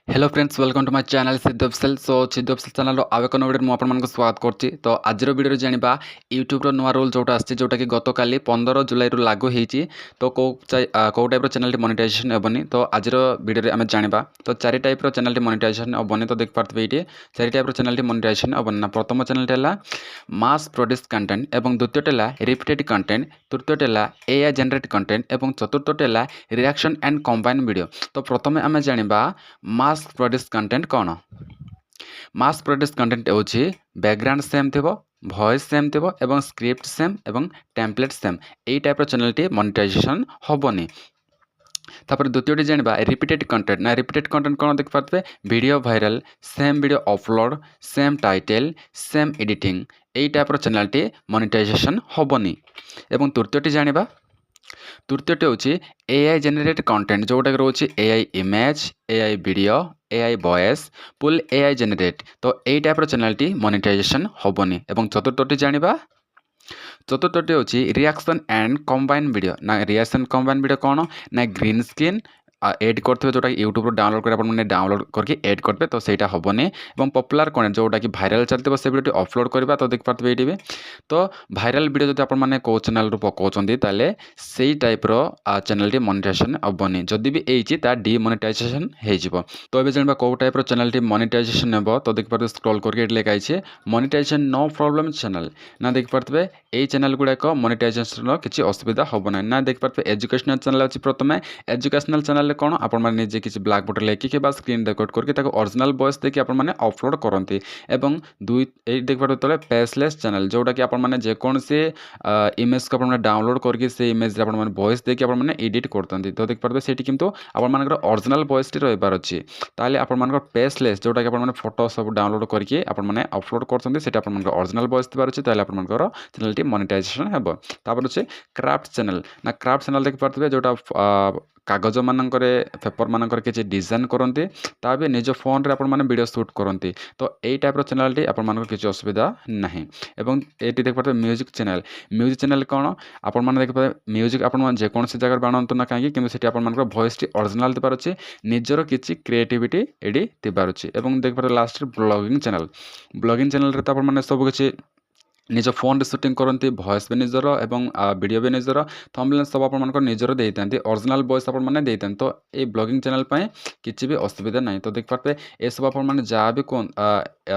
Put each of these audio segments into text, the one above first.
Hello friends welcome to my channel Sidhu official so Sidhu official channel आउ एक video मुझे आपको स्वागत करछि। तो आज वीडियो जानिबा यूट्यूब रो नुआ रूल जोटा आछि जोटा कि गत काली 15 जुलाई रु लागू हेछि। तो को टाइप रो चैनल मोनेटाइजेशन हेबनी। तो आज वीडियो रे आमे जानिबा तो चारि टाइप रो चैनल मोनेटाइजेशन हेबनी। तो देख पारथबे एटी चारि टाइप रो चैनल मोनेटाइजेशन हेबनी ना। प्रथम चैनल टेला मास प्रोड्यूस कंटेंट एवं द्वितीय टेला रिपीटेड कंटेंट, तृतीय टेला एआई जनरेट कंटेंट एवं चतुर्थ टेला रिएक्शन एंड कंबाइन वीडियो। तो प्रथमे आमे जानिबा मास प्रोड्यूस कंटेंट कौन। मास प्रोड्यूस कंटेंट होची बैकग्राउंड सेम थिबो, वॉइस सेम थिबो एवं स्क्रिप्ट सेम एवं टेम्पलेट सेम। एई टाइप रो चैनल टी मोनेटाइजेशन होबनी। तापर द्वितीयटी जानिबा रिपीटेड कंटेंट ना। रिपीटेड कंटेंट कौन देख पारथबे video viral same video upload same title same editing. एई टाइप रो चैनल टी मोनेटाइजेशन होबनी। एवं तृतीयटी जानिबा तृतीयटी होची एआई जेनेरेट कंटेंट जोटा रोचे AI image AI video AI voice full AI generate. तो एई टाइप रो चैनल टी मोनेटाइजेशन होबनी। एवं चतुर्थटी जानिबा चतुर्थटी होची रिएक्शन एंड कंबाइन वीडियो ना। रिएक्शन कंबाइन वीडियो कौन ना ग्रीन स्क्रीन एड करते जोटा यूट्यूब डाउनलोड कर डाउनलोड करके एड करते तो सहीटा हेनी। और पपुलार कंटेंट जोटा कि भाइराल चलते से वीडियो अपलोड करवा। तो देख पार्थे ये तो भाइराल वीडियो जो आपने कौ चैनल पकाउंट ताले से टाइप रो चैनल टी मोनेटाइजेशन हेनी। जदि भी एची ता डीमोनेटाइजेशन हो। तो ये जानवा कौ टाइप रो चैनल टी मोनेटाइजेशन हेब। तो देख पार्थे स्क्रॉल करके लिखाई मोनेटाइजेशन नो प्रॉब्लम चैनल ना। देख पार्थे ये चैनल गुड़ाक मोनेटाइजेशन किसी असुविधा हम ना। देख पार्थे एजुकेशनल चैनल अच्छी प्रथम एजुकेशनल चैनल कौन आपजे किसी ब्लैक बोर्ड लेखिक स्क्रीन रेकर्ड करके ओरिजिनल वॉइस देखिए आपने अपलोड करती। एवं दुई देख पार्थे तले फेसलेस चैनल जोटा कि आपने जेकोसी इमेज को आप डाउनलोड करके से इमेज आपने वॉइस देखिए आपने एडिट करते। तो देख पार्थे से किंतु आपर ओरिजिनल वॉइस टी रहीबार अच्छी ताले आपर फेसलेस जोटा कि आपने फोटो सब डाउनलोड करके आपने अपलोड करते से ओरिजिनल वॉइस थी अच्छे ताले आपर चैनल टी मोनेटाइजेशन हेब। तापर अच्छे क्राफ्ट चैनल ना। क्राफ्ट चैनल देख पार्थे जोटा कागज मानक पेपर मानक किसी डिजाइन करते ता भी निज फोन रे आपने वीडियो शूट करते। तो यही टाइप रो चैनल टी आपन किसी असुविधा नहीं। एवं ये देख पाते म्यूजिक चैनल। म्यूजिक चैनल कौन आपने देख पाते म्यूजिक आपन जेकोसी जगह बनातु ना कहीं कि आपन वॉइस टी ओरिजिनल दिबार अच्छे निजर किसी क्रिएटिविटी एडी दिबार अच्छे। एवं देख पाते last blogging channel. Blogging channel रे तो आपन सब किसी निज फोन रे शूटिंग करते वॉइस भी निजर एवं वीडियो भी निजर थंबनेल सब आप निजर देते ओरिजिनल वॉइस आपने देते। तो ये ब्लॉगिंग चैनल पे किसी भी असुविधा नहीं। तो देख पाते ये सब आप जहाँ भी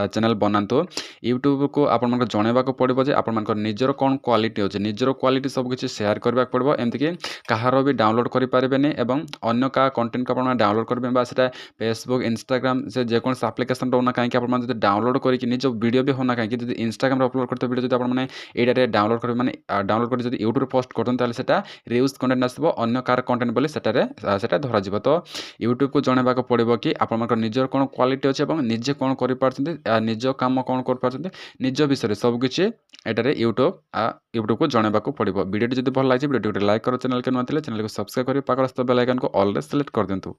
चैनल बनातु यूट्यूब को आप जनवा पड़ो जे आप निजर कौन क्वालिटी अच्छे निजर क्वालिटी सब किसी शेयर करने पड़ो। एमतीक कहार भी डाउनलोड करें अन्य क्या कंटेंट को आप डाउनलोड करेंगे से फेसबुक इंस्टाग्राम से जेकोसी आप्लिकेसन रोना कहीं आप डाउनलोड करके निज वीडियो भी होना कहीं इंस्टाग्राम अपलोड करते वीडियो जो आपने ये डाउनलोड कर माने डाउनलोड कर यूट्यूब पोस्ट करते से रियूज कंटेंट आसो अन्य कार कंटेंट बोली से धरा। तो यूट्यूब को जनवा पड़ो कि आप निजर कौन क्वालिटी अच्छे निजे कौन कर निज कम कौन कर निज विषय सबकि ये यूट्यूब को जनवा पड़ो। वीडियो जब भल लगे वीडियो लाइक करो। चैनल के नुआ चैनल को सब्सक्राइब कर पाखर बेल आइकन को ऑल रे सेलेक्ट कर दिंतु।